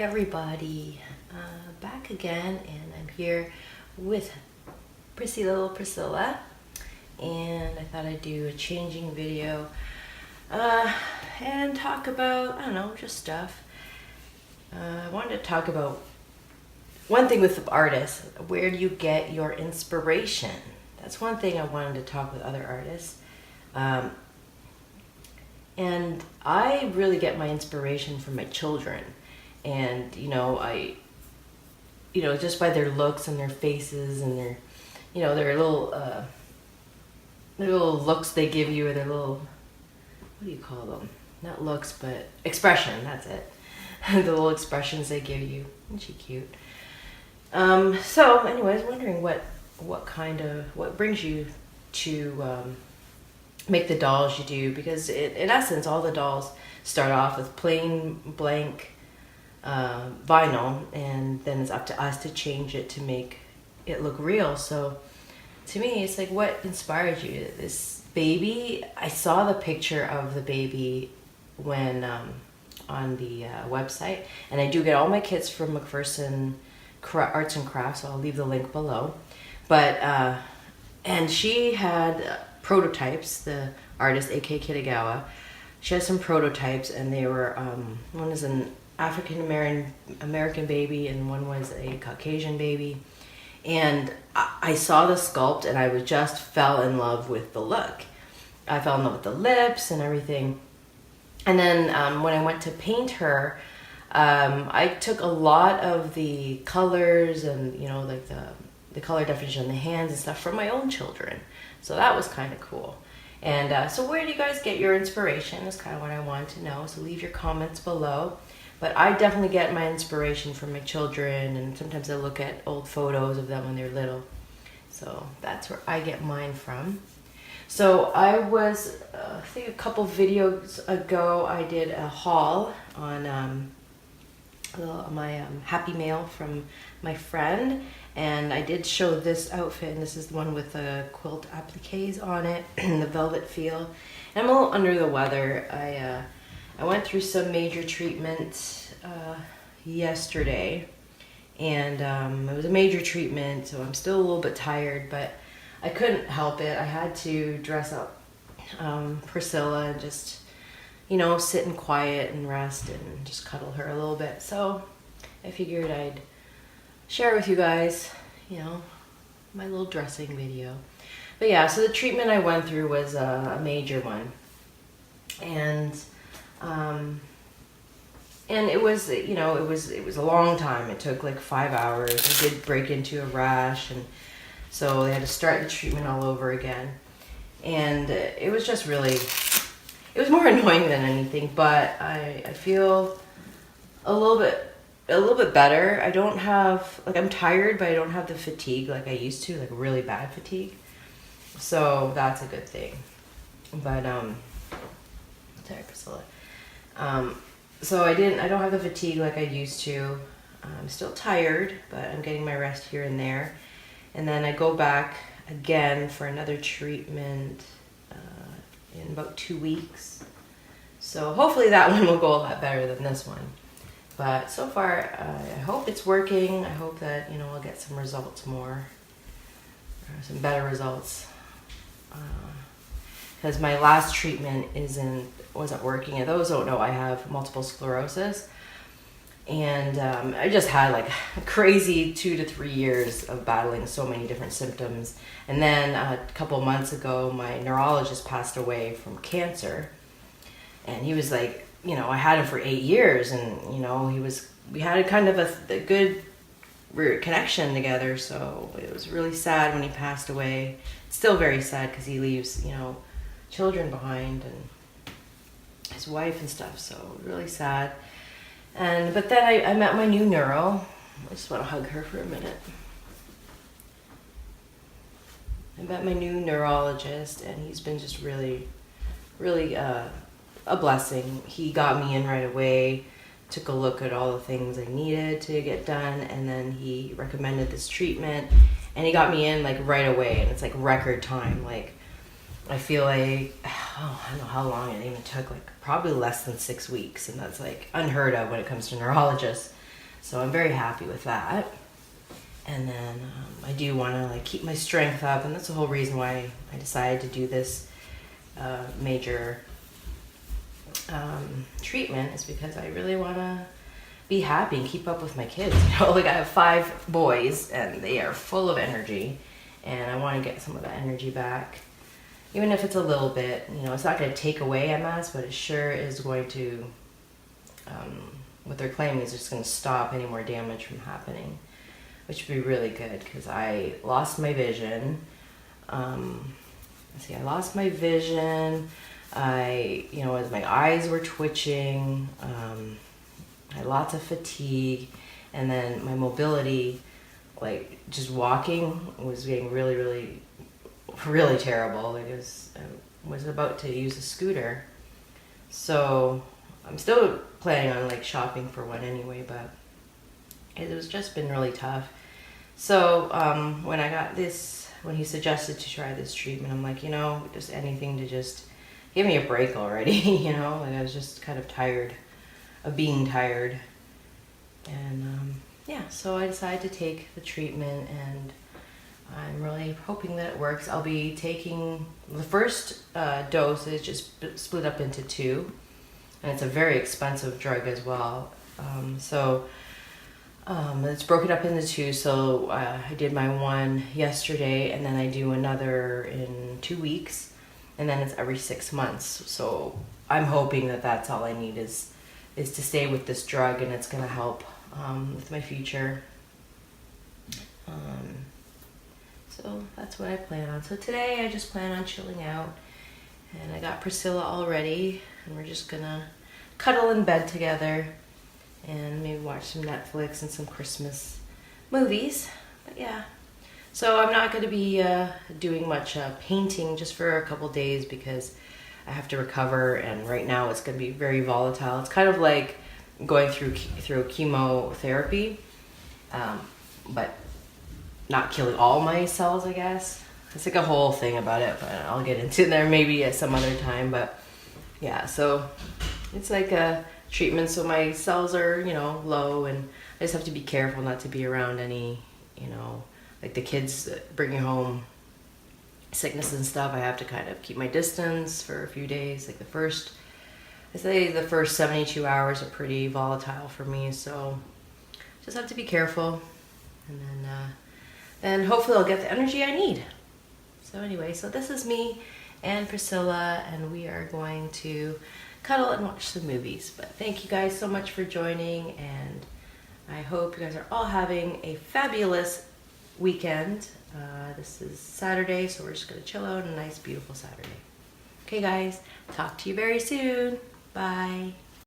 everybody, back again, and I'm here with Priscilla, and I thought I'd do a changing video and talk about, I don't know, just stuff. I wanted to talk about one thing with artists. Where do you get your inspiration? That's one thing I wanted to talk with other artists. And I really get my inspiration from my children. And, just by their looks and their faces and their little looks they give you, or their little, what do you call them? Not looks, but expression, that's it. The little expressions they give you. Isn't she cute? So anyways, wondering what brings you to make the dolls you do, because in essence all the dolls start off with plain blank vinyl, and then it's up to us to change it to make it look real. So to me, it's like, what inspired you? This baby, I saw the picture of the baby when on the website, and I do get all my kits from McPherson Arts and Crafts, so I'll leave the link below. But and she had prototypes, the artist A.K. Kitagawa. She has some prototypes, and they were one is an African American baby and one was a Caucasian baby. And I saw the sculpt, and I just fell in love with the look. I fell in love with the lips and everything. And then when I went to paint her, I took a lot of the colors and, like the color definition on the hands and stuff from my own children. So that was kind of cool. And so where do you guys get your inspiration is kind of what I wanted to know. So leave your comments below. But I definitely get my inspiration from my children, and sometimes I look at old photos of them when they're little. So that's where I get mine from. So I was, I think a couple videos ago, I did a haul on my Happy Mail from my friend, and I did show this outfit, and this is the one with the quilt appliques on it and the velvet feel. And I'm a little under the weather. I went through some major treatment yesterday, and it was a major treatment, so I'm still a little bit tired, but I couldn't help it. I had to dress up Priscilla and just, sit in quiet and rest and just cuddle her a little bit. So I figured I'd share with you guys, my little dressing video. But yeah, so the treatment I went through was a major one. And it was, it was a long time. It took like 5 hours. I did break into a rash, and so they had to start the treatment all over again. And it was just really, it was more annoying than anything, but I feel a little bit better. I don't have, I'm tired, but I don't have the fatigue like I used to, like really bad fatigue. So that's a good thing. But, sorry, Priscilla. So I don't have the fatigue like I used to. I'm still tired, but I'm getting my rest here and there. And then I go back again for another treatment in about 2 weeks. So hopefully that one will go a lot better than this one. But so far, I hope it's working. I hope that, I'll get some results some better results. Because my last treatment wasn't working. And those who don't know, I have multiple sclerosis. And I just had like a crazy 2 to 3 years of battling so many different symptoms. And then a couple months ago, my neurologist passed away from cancer. And he was like, I had him for 8 years, and we had a kind of a good connection together. So it was really sad when he passed away. It's still very sad because he leaves, children behind and his wife and stuff. So really sad. But then I met my new neuro. I just want to hug her for a minute. I met my new neurologist, and he's been just really, really a blessing. He got me in right away, took a look at all the things I needed to get done, and then he recommended this treatment, and he got me in like right away, and it's like record time. Like, I feel like, I don't know how long it even took, like probably less than 6 weeks, and that's like unheard of when it comes to neurologists. So I'm very happy with that. And then I do want to like keep my strength up, and that's the whole reason why I decided to do this major treatment, is because I really want to be happy and keep up with my kids. You know, like I have 5 boys and they are full of energy, and I want to get some of that energy back, even if it's a little bit. You know, it's not going to take away MS, but it sure is going to, what they're claiming is just going to stop any more damage from happening, which would be really good, because I lost my vision. I lost my vision. As my eyes were twitching, I had lots of fatigue, and then my mobility, like just walking, was getting really, really, really terrible. Like I was about to use a scooter. So I'm still planning on like shopping for one anyway, but it was just been really tough. So when I got this, when he suggested to try this treatment, I'm like, just anything to just give me a break already. Like I was just kind of tired of being tired. And so I decided to take the treatment, and I'm really hoping that it works. I'll be taking the first dose is just split up into 2, and it's a very expensive drug as well. It's broken up into 2, so I did my one yesterday, and then I do another in 2 weeks, and then it's every 6 months. So I'm hoping that that's all I need is to stay with this drug, and it's going to help with my future. So that's what I plan on. So today I just plan on chilling out, and I got Priscilla all ready, and we're just going to cuddle in bed together and maybe watch some Netflix and some Christmas movies. But yeah, so I'm not going to be doing much painting just for a couple days, because I have to recover, and right now it's going to be very volatile. It's kind of like going through chemotherapy, but not killing all my cells, I guess. It's like a whole thing about it, but I'll get into there maybe at some other time. But yeah, so it's like a treatment, so my cells are, low, and I just have to be careful not to be around any, like the kids bringing home sickness and stuff. I have to kind of keep my distance for a few days. Like the first 72 hours are pretty volatile for me, so just have to be careful, and then hopefully I'll get the energy I need. So anyway, so this is me and Priscilla, and we are going to cuddle and watch some movies. But thank you guys so much for joining, and I hope you guys are all having a fabulous weekend. This is Saturday, so we're just going to chill out on a nice, beautiful Saturday. Okay guys, talk to you very soon. Bye.